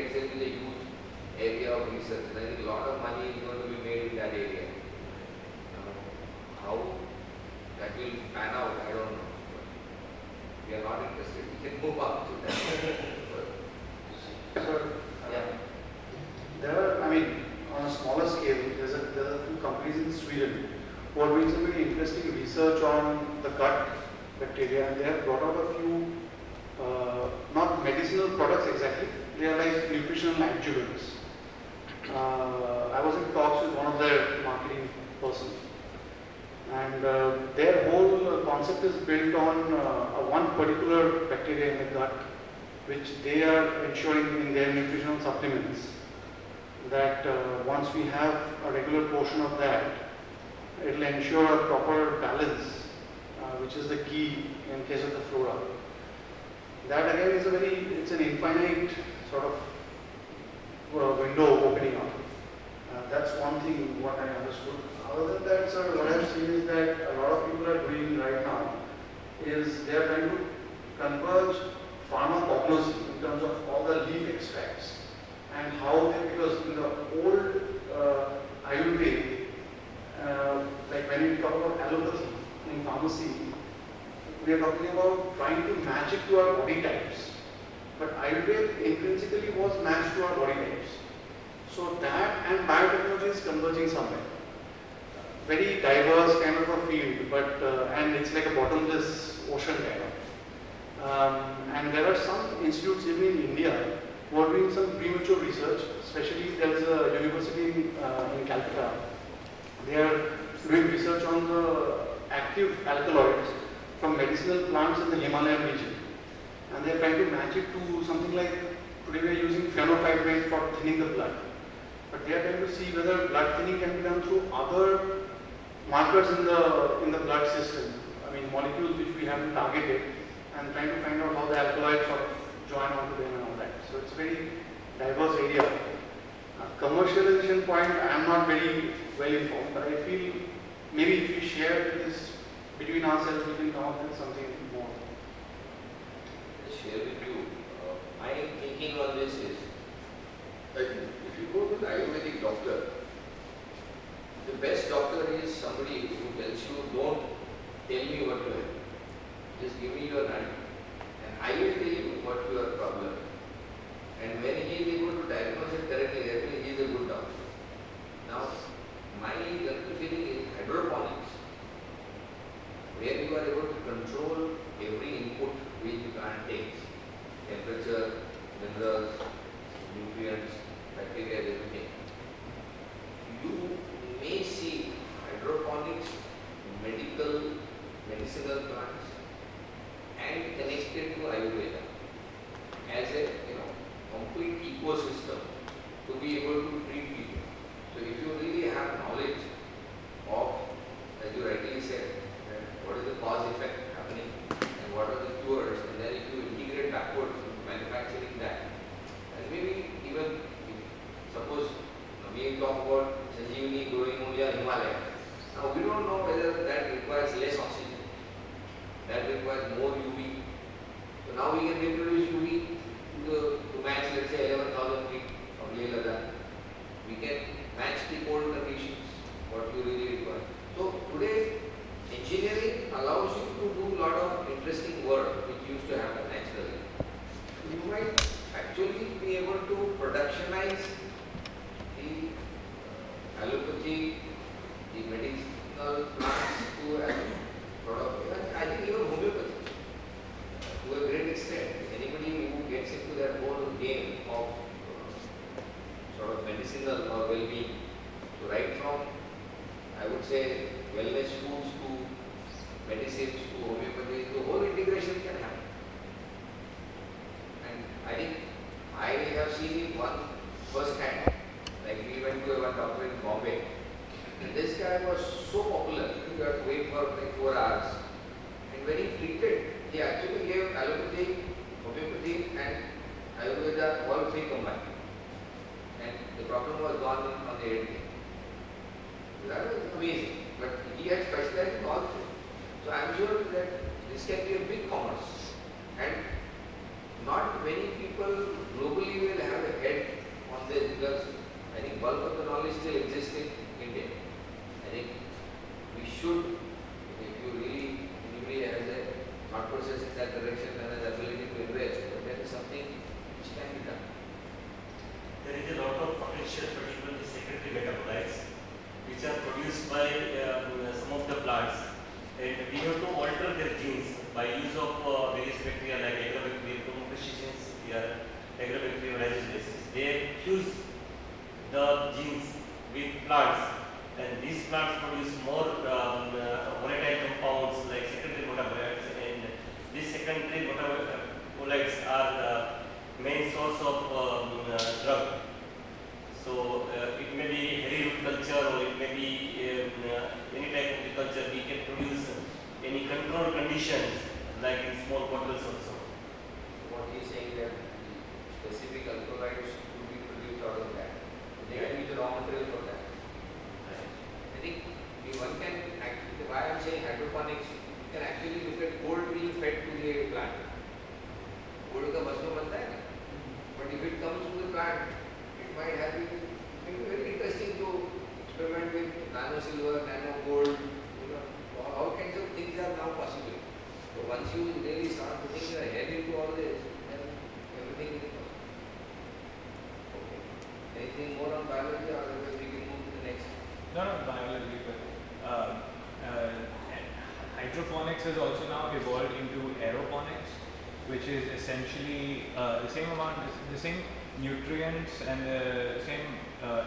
itself is a huge area of research, and I think a lot of money is going to be made in that area. How that will pan out, I don't know. But we are not interested. We can move up to that. So, Yeah. there are, I mean, on a smaller scale, there are two companies in Sweden who are doing some very interesting research on the gut bacteria, and they have brought out a few, not medicinal products exactly, they are like nutritional adjuvants. I was in talks with one of their marketing persons, and their whole concept is built on one particular bacteria in the gut, which they are ensuring in their nutritional supplements that once we have a regular portion of that, it will ensure a proper balance, which is the key in case of the flora. That again is it's an infinite sort of window opening up. That's one thing what I understood. Other than that, sir, what I've seen is that a lot of people are doing right now is they are trying to converge pharmacognosy in terms of all the leaf extracts and how they, because in the old Ayurveda, like when we talk about allopathy in pharmacy, we are talking about trying to match it to our body types. But Ayurveda intrinsically was matched to our body types. So that and biotechnology is converging somewhere. Very diverse kind of a field, but and it's like a bottomless ocean kind of. And there are some institutes even in India who are doing some premature research, especially there is a university in Calcutta. They are doing research on the active alkaloids from medicinal plants in the Himalayan region. And they are trying to match it to something like, today we are using phenolphthalein for thinning the blood. But they are trying to see whether blood thinning can be done through other markers in the blood system. I mean molecules which we haven't targeted, and trying to find out how the alkaloids sort of join onto them and all that. So it's a very diverse area. Commercialization point, I am not very well informed, but I feel maybe if we share this between ourselves, we can come up with something more. Share with you. My thinking on this is, I think if you go to the Ayurvedic doctor, the best doctor is somebody who tells you, don't tell me what to have. Just give me your hand and I will tell you what your problem is. And when he is able to diagnose it correctly, that means he is a good doctor. Now, my gut feeling is hydroponics, where you are able to control every input which the plant takes, temperature, minerals, nutrients, bacteria, everything. You may see hydroponics, medicinal plants, and connected to Ayurveda as a complete ecosystem to be able to treat people. So if you really have knowledge of, as you rightly said, what is the cause effect happening and what are the cures, and then if you integrate backwards into manufacturing that, and maybe even suppose we talk about Sanjeevani growing only on Himalaya. Now we don't know whether that requires less oxygen, that requires more UV. So now we can reproduce UV to match, let's say, 11,000 feet of Leh Ladakh. We can match the cold conditions, what you really require. So today, engineering allows you to do a lot of interesting work which used to happen naturally. You might actually be able to productionize the allopathy, the medicinal plants to a product. I think even homeopathy, to a great extent. Anybody who gets into that whole game of sort of medicinal or well-being, so right from, I would say, wellness foods to medicines to homeopathy, the whole integration can happen. And I think I have seen it first hand. Like we went to one doctor in Bombay, and this guy was so popular, you had to wait for like 4 hours. And when he treated, he actually gave allopathy, homeopathy and Ayurveda, all three combined. And the problem was gone on the 8th day. That was amazing. But he had specialized in all three. So I am sure that many people globally will have a head on this because I think bulk of the knowledge still exists in India. I think we should, if you really, anybody has a thought process in that direction and has ability to invest, but that is something which can be done. There is a lot of potential, particularly secondary metabolites, which are produced by some of the plants. And we have to alter their genes by use of various bacteria like agrobacterial chromoprescience, agrobacterial residences. They fuse the genes with plants, and these plants produce more volatile compounds like secondary metabolites, and these secondary metabolites are the main source of drug. So it may be hairy root culture or it may be any type of culture. We can produce any controlled conditions like in small bottles also. What he is saying that the specific alkaloids could be produced out of that. They can be the raw material for that. I think one can actually, why I am saying hydroponics, you can actually look at gold being fed to the plant. Gold का mushroom बनता है ना, but if it comes to the plant, it might have been very interesting to experiment with nano silver, nano gold, you know, all kinds of things are now possible. So once you really start putting your head into all this, then everything is possible. Okay. Anything more on biology, or otherwise we can move to the next? Not on biology, but hydroponics has also now evolved into aeroponics, which is essentially the same amount, the same nutrients and the same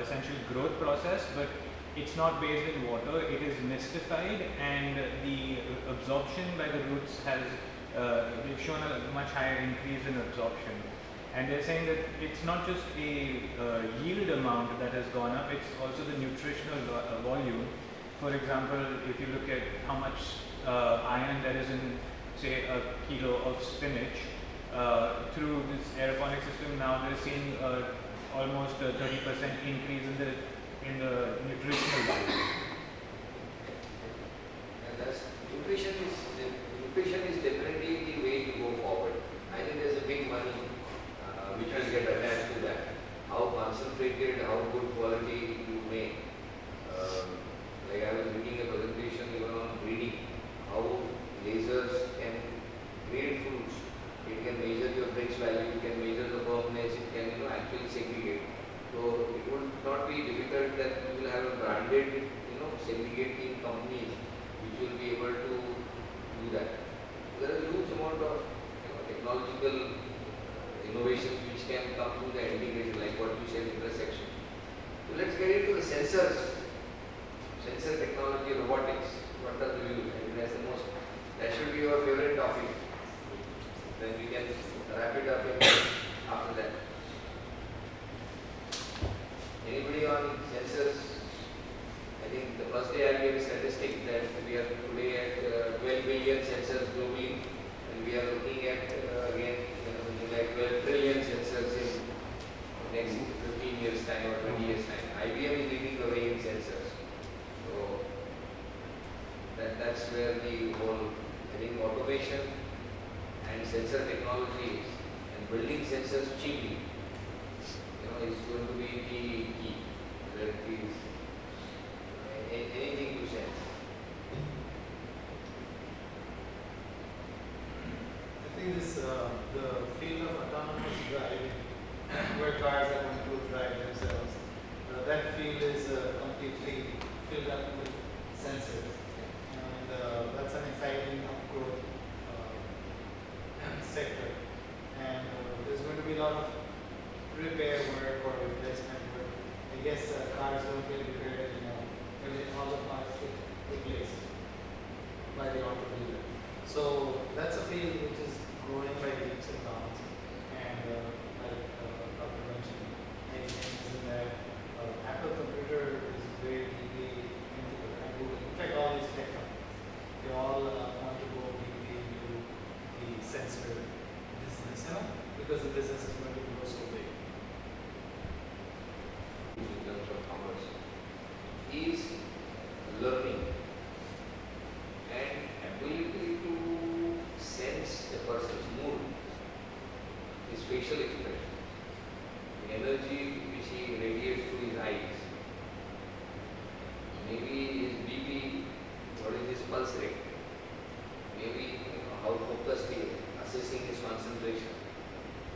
essential growth process, but it's not based in water. It is mystified, and the absorption by the roots has they've shown a much higher increase in absorption. And they're saying that it's not just a yield amount that has gone up, it's also the nutritional volume. For example, if you look at how much iron there is in, say, a kilo of spinach, through this aeroponic system now they're seeing almost a 30% increase in the nutritional value. And that's nutrition is definitely the way to go forward. I think there's a big money which will get attached to that. How concentrated, how good quality you make. Like I was reading a presentation even on breeding, how lasers can grade fruits. It can measure your Brix value, it can measure the firmness, it can actually segregate. So it would not be difficult that you will have a branded segregating companies which will be able to do that. There is a huge amount of technological innovations which can come through the integration, like what you said, intersection. So let's get into the sensors, sensor technology, robotics. What are the views? I think that's the most, that should be your favorite topic. Then we can wrap it up after that. Anybody on sensors? I think the first day I gave a statistic that we are today at 12 billion sensors globally, and we are looking at again like 12 trillion sensors in next 15 years time or 20 years time. IBM is leading the way in sensors. So that's where the whole, I think, automation and sensor technologies and building sensors cheaply, is going to be the key. Whether it is anything to sense. I think this the field of autonomous driving, where cars are going to drive themselves, that field is completely filled up with sensors, and that's an exciting upgrowth sector. And there's going to be a lot of repair work or replacement work. I guess cars don't get repaired anymore. All the parts get replaced by the auto dealer. So that's a field which is growing by leaps and bounds. And like Dr. mentioned, many things in there. Apple computer is very deeply into it. And Google, in fact, all these tech companies, they all want to go deeply into the sensor business, because the business is going to grow so big. In terms of commerce, is learning and ability to sense a person's mood is facial expression, the energy which he radiates through his eyes, maybe his BP, what is his pulse rate, maybe how focused he is, assessing his concentration.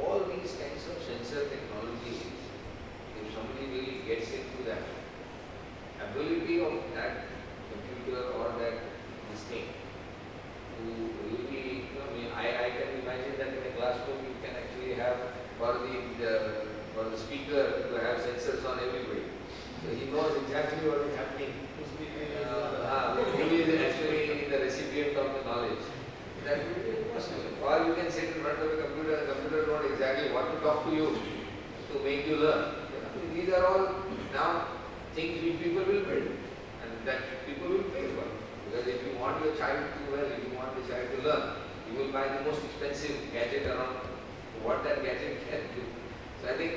All these kinds of sensor technologies, if somebody really gets into that, ability of that computer or that this thing to really, I can imagine that in a classroom you can actually have for the speaker to have sensors on everybody. So he knows exactly what is happening. Who is actually the recipient of the knowledge. That will be impossible. Or you can sit in front of a computer, the computer knows exactly what to talk to you to make you learn. These are all now things which people will build and that people will pay for. Because if you want your child to do well, if you want the child to learn, you will buy the most expensive gadget around what that gadget can do. So I think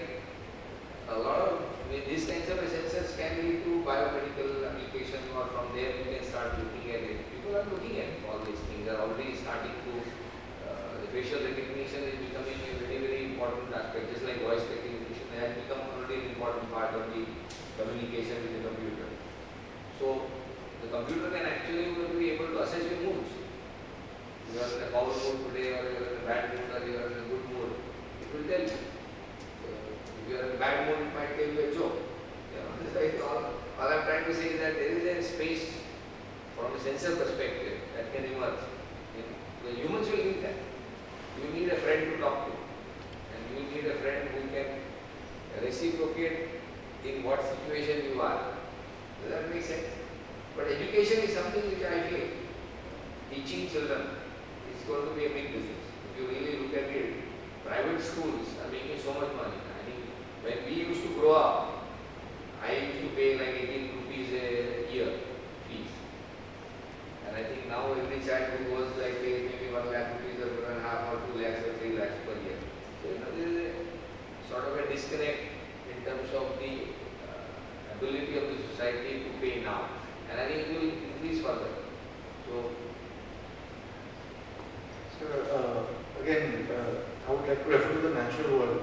a lot of these kinds of sensors can lead to biomedical application, or from there you can start looking at it. People are looking at all these things, they are already starting to, the facial recognition is becoming a very, very important aspect, just like voice recognition has become already an important part of the communication with the computer. So the computer can actually be able to assess your moods. You are in a power mood today, or you are in a bad mood, or you are in a good mood. It will tell you. If you are in a bad mood, it might tell you a joke. This is all I'm trying to say is that there is a space from a sensor perspective that can emerge. The humans will need that. You need a friend to talk to, and you will need a friend who can reciprocate in what situation you are. Does that make sense? But education is something which I feel teaching children is going to be a big business. If you really look at it, private schools are making so much money. I mean, when we used to grow up, I used to pay like 18 rupees a year fees. And I think now every child who goes like pays maybe 1 lakh rupees or 1.5 or 2 lakhs or 3 lakhs per year. So there is a sort of a disconnect in terms of the ability of the society to pay now. And I think it will increase further. So, again, I would like to refer to the natural world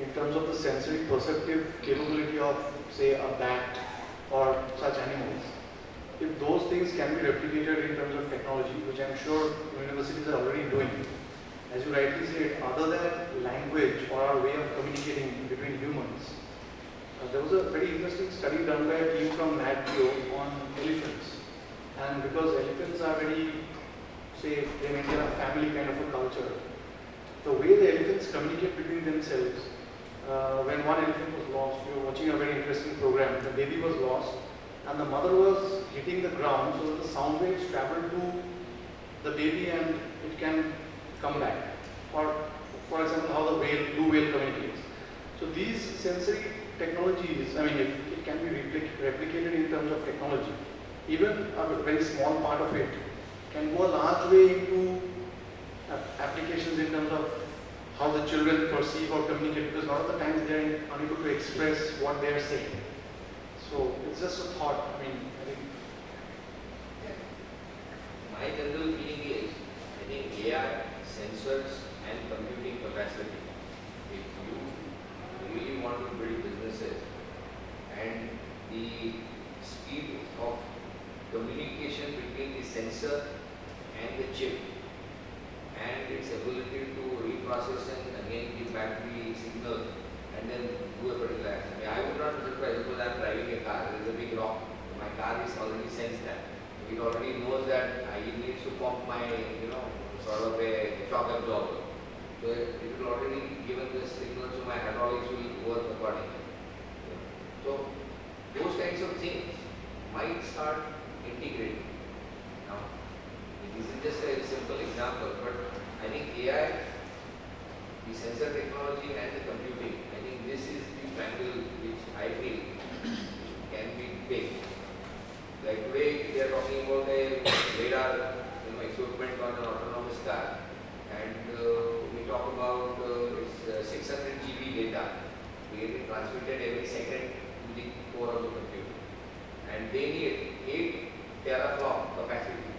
in terms of the sensory perceptive capability of, say, a bat or such animals. If those things can be replicated in terms of technology, which I'm sure universities are already doing, as you rightly said, other than language or our way of communicating between humans, there was a very interesting study done by a team from NatGeo on elephants. And because elephants are very, say, they maintain a family kind of a culture, the way the elephants communicate between themselves, when one elephant was lost, we were watching a very interesting program, the baby was lost, and the mother was hitting the ground so that the sound waves travel to the baby and it can come back. Or, for example, how the blue whale communicates. So these sensory technologies, I mean, if it can be replicated in terms of technology, even a very small part of it can go a large way into applications in terms of how the children perceive or communicate, because a lot of the times they are unable to express what they are saying. So it's just a thought. I mean, I think. My general feeling is, I think AI, sensors and computing capacity, if you really want to build businesses and the speed of communication between the sensor and the chip and its ability to reprocess and again give back the signal and then do a particular action. I would not be surprised because I am driving a car, there is a big rock, my car is already sensed that. It already knows that it needs to pump my, sort of a shock absorber. So it will already given the signal, so my hydraulics will work accordingly. So those kinds of things might start integrating. Now, this is just a simple example, but I think AI, the sensor technology and the computing, I think this is the triangle which I feel can be big. Like today we are talking about a radar equipment on an autonomous car, and we talk about its 600 GB data getting transmitted every second to the core of the computer, and they need 8 teraflop capacity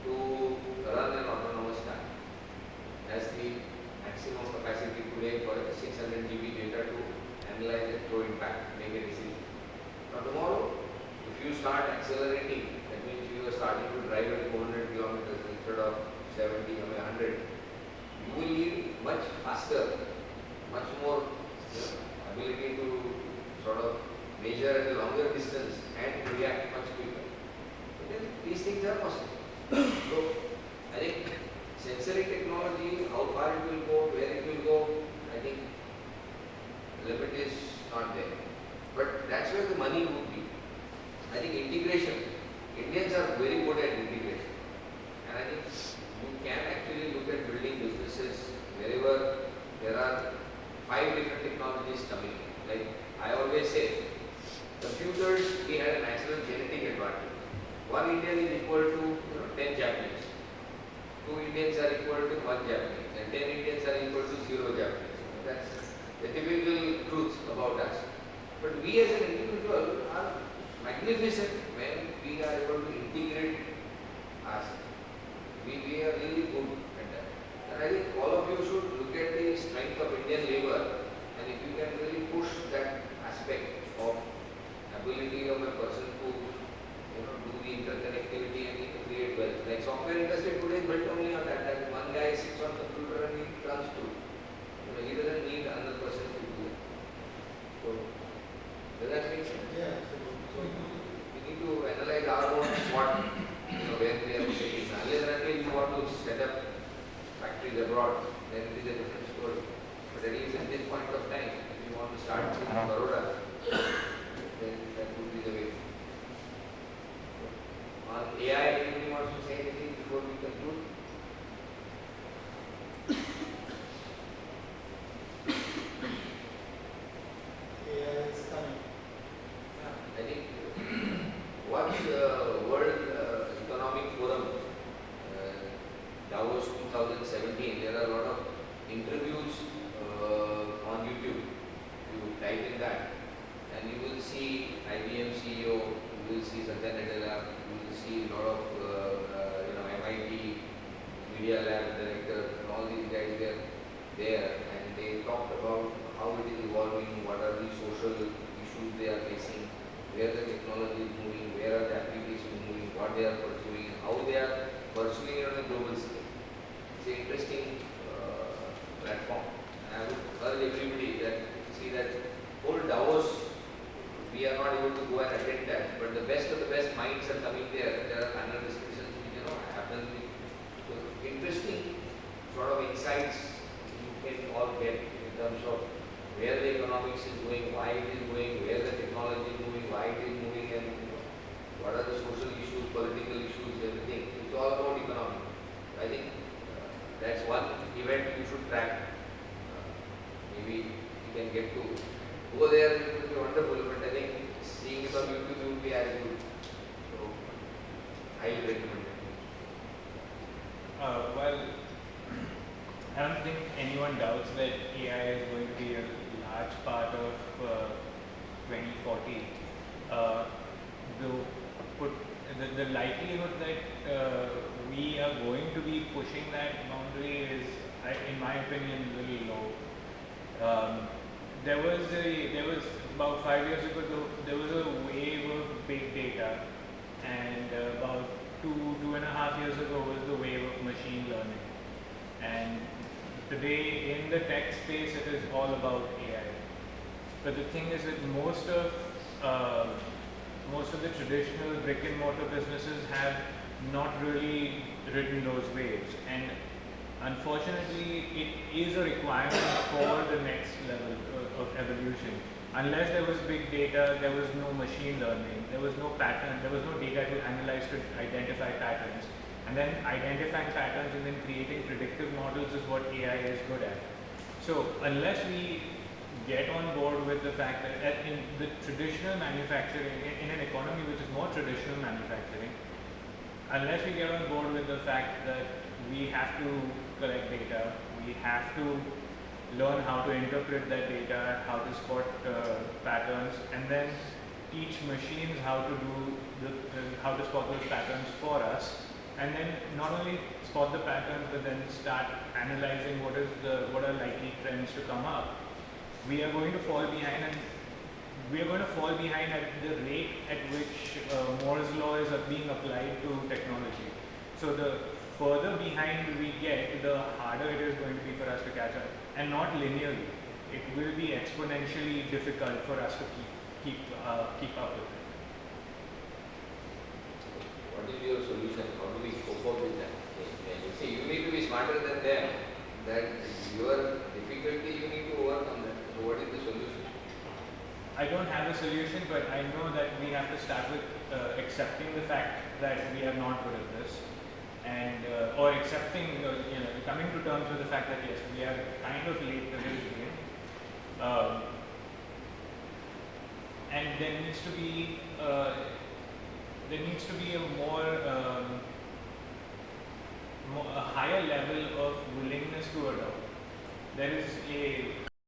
to run an autonomous car as the maximum capacity to today for a 600 GB data to analyze it, throw it back, make a decision. Now tomorrow, if you start accelerating, that means you are starting to drive at 400 kilometers instead of 70 or 100, you will need much faster, much more ability to sort of measure at a longer distance and react much quicker. So then these things are possible. So I think sensory technology, how far it will go, where it will go, I think limit is not there. But that's where the money would be. I think integration, Indians are very good at integration. And I think you can actually look at building businesses wherever there are 5 different technologies coming in. Like I always say, computers, we had a natural genetic advantage. 1 Indian is equal to 10 Japanese. 2 Indians are equal to 1 Japanese. And 10 Indians are equal to 0 Japanese. That's the typical truth about us. But we as an individual are magnificent when we are able to integrate ourselves. We are really good at that. And I think all of you should look at the strength of Indian labor, and if you can really push that aspect of ability of a person to do the interconnectivity and create wealth. Like software industry today is built only on that one guy sits on computer and he runs through. He doesn't need another person to do it. So does that make sense? Yeah. So we need to analyze our own what, where we are taking. Unless and until you want to set up factories abroad, then it is a different story. But at least at this point of time, if you want to start in Baroda, then that would be the way. On AI, anybody wants to say anything before we conclude? AI is coming. I think what's the World Economic Forum, Davos 2017, there are a lot of interviews on YouTube. You type in that and you will see IBM CEO, you will see Satya Nadella, you will see a lot of MIT Media Lab directors and all these guys were there, and they talked about how it is evolving, what are the social issues they are facing, where the technology is moving, where are the applications moving, what they are pursuing, how they are pursuing it on a global scale. It's an interesting platform. And I would urge everybody that see that whole Davos, we are not able to go and attend that, but the best of the best minds are coming there. There are panel discussions which happen. So interesting sort of insights you can all get in terms of where the economics is going, why it is going, where the technology is moving, why it is moving, and what are the social issues, political issues, everything. It's all about economics. I think that's one event you should track. Maybe you can get to go there. It will be wonderful, but I think seeing it on YouTube will be as good. So highly recommend it. Well, I don't think anyone doubts that AI is going to be a large part of 2040. The likelihood that we are going to be pushing that boundary is, in my opinion, really low. There was about 5 years ago, there was a wave of big data, and about 2.5 years ago was the wave of machine learning. And today in the tech space, it is all about AI. But the thing is that most of the traditional brick and mortar businesses have not really ridden those waves, and unfortunately it is a requirement for the next level of evolution. Unless there was big data, there was no machine learning, there was no pattern, there was no data to analyze to identify patterns. And then identifying patterns and then creating predictive models is what AI is good at. So unless we get on board with the fact that in the traditional manufacturing, in an economy which is more traditional manufacturing, unless we get on board with the fact that we have to collect data, we have to learn how to interpret that data, how to spot patterns, and then teach machines how to how to spot those patterns for us, and then not only spot the patterns but then start analyzing what are likely trends to come up, we are going to fall behind, and we are going to fall behind at the rate at which Moore's law is being applied to technology. So the further behind we get, the harder it is going to be for us to catch up, and not linearly. It will be exponentially difficult for us to keep up with it. What is your solution? How do we cope up with that? You see, you need to be smarter than them. That your difficulty, you need to overcome that. So what is the solution? I don't have a solution, but I know that we have to start with accepting the fact that we are not good at this, and or accepting, coming to terms with the fact that yes, we are kind of late to this game, and there needs to be a a higher level of willingness to adopt. There is a